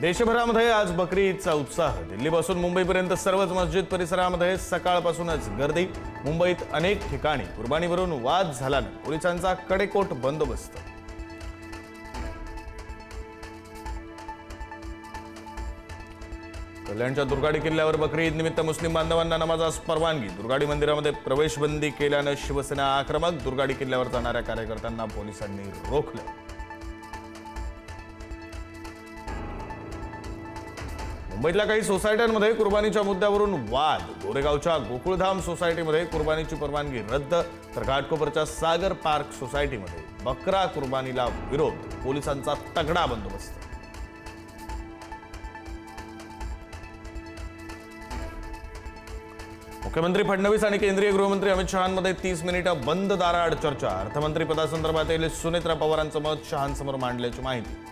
देशभरामध्ये आज बकरी ईदचा उत्साह। दिल्लीपासून मुंबईपर्यंत सर्वच मस्जिद परिसरामध्ये सकाळपासूनच गर्दी। मुंबईत अनेक ठिकाणी कुर्बानीवरून वाद झाल्याने पोलिसांचा कडेकोट बंदोबस्त। कल्याणच्या दुर्गाडी किल्ल्यावर बकरी ईद निमित्त मुस्लिम बांधवांना नमाजास परवानगी। दुर्गाडी मंदिरामध्ये प्रवेशबंदी केल्याने शिवसेना आक्रमक। दुर्गाडी किल्ल्यावर जाणाऱ्या कार्यकर्त्यांना पोलिसांनी रोखले। मुंबईतल्या काही सोसायट्यांमध्ये कुर्बानीच्या मुद्द्यावरून वाद। गोरेगावच्या गोकुळधाम सोसायटीमध्ये कुर्बानीची परवानगी रद्द, तर घाटकोपरच्या सागर पार्क सोसायटीमध्ये बकरा कुर्बानीला विरोध। पोलिसांचा तगडा बंदोबस्त। मुख्यमंत्री फडणवीस आणि केंद्रीय गृहमंत्री अमित शहांमध्ये 30 मिनिटं बंद दाराआड चर्चा। अर्थमंत्री पदासंदर्भातील सुनेत्रा पवारांचं मत शहांसमोर मांडल्याची माहिती।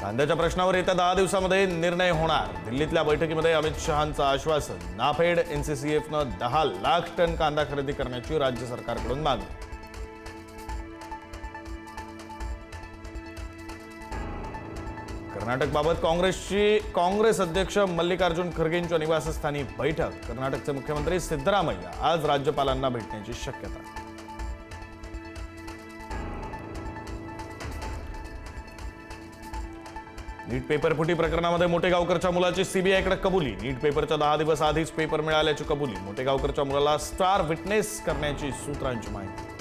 कांद्याच्या प्रश्नावर येत्या 10 दिवसांमध्ये निर्णय होणार। दिल्लीतल्या बैठकीमध्ये अमित शहांचं आश्वासन। नाफेड एनसीसीएफनं 10 लाख टन कांदा खरेदी करण्याची राज्य सरकारकडून मागणी। कर्नाटकबाबत काँग्रेस अध्यक्ष मल्लिकार्जुन खरगेंच्या निवासस्थानी बैठक। कर्नाटकचे मुख्यमंत्री सिद्धरामय्या आज राज्यपालांना भेटण्याची शक्यता। नीट पेपर फुटी प्रकरणामध्ये मोटेगावकरच्या मुलाची सीबीआयकडे कबुली। नीट पेपरच्या 10 दिवस आधीच पेपर मिळाल्याची कबुली। मोटेगावकरच्या मुलाला स्टार विटनेस करण्याची सूत्रांची माहिती।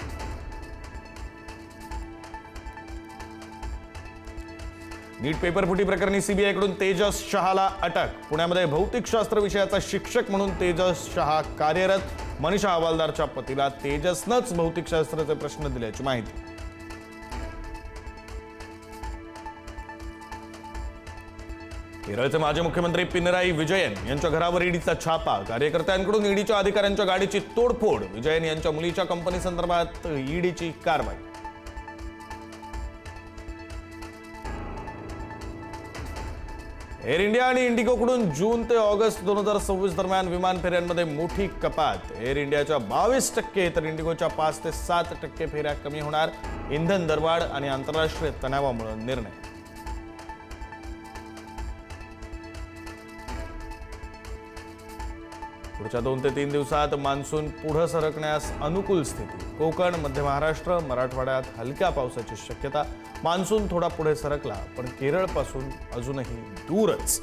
नीट पेपर फुटी प्रकरणी सीबीआयकडून तेजस शहाला अटक। पुण्यामध्ये भौतिकशास्त्र विषयाचा शिक्षक म्हणून तेजस शहा कार्यरत। मनीषा हवालदारच्या पतीला तेजसनंच भौतिकशास्त्राचे प्रश्न दिल्याची माहिती। केरळचे माजी मुख्यमंत्री पिनराई विजयन यांच्या घरावर ईडीचा छापा। कार्यकर्त्यांकडून ईडीच्या अधिकाऱ्यांच्या गाडीची तोडफोड। विजयन यांच्या मुलीच्या कंपनी संदर्भात ईडीची कारवाई। एअर इंडिया आणि इंडिगोकडून जून ते ऑगस्ट 2026 दरम्यान विमान फेऱ्यांमध्ये मोठी कपात। एअर इंडियाच्या 22% तर इंडिगोच्या 5 ते 7% फेऱ्या कमी होणार। इंधन दरवाढ आणि आंतरराष्ट्रीय तणावामुळे निर्णय। पुढच्या 2 ते 3 दिवसात मान्सून पुढे सरकण्यास अनुकूल स्थिती। कोकण, मध्य महाराष्ट्र, मराठवाड्यात हलक्या पावसाची शक्यता। मान्सून थोडा पुढे सरकला पण केरळपासून अजूनही दूरच।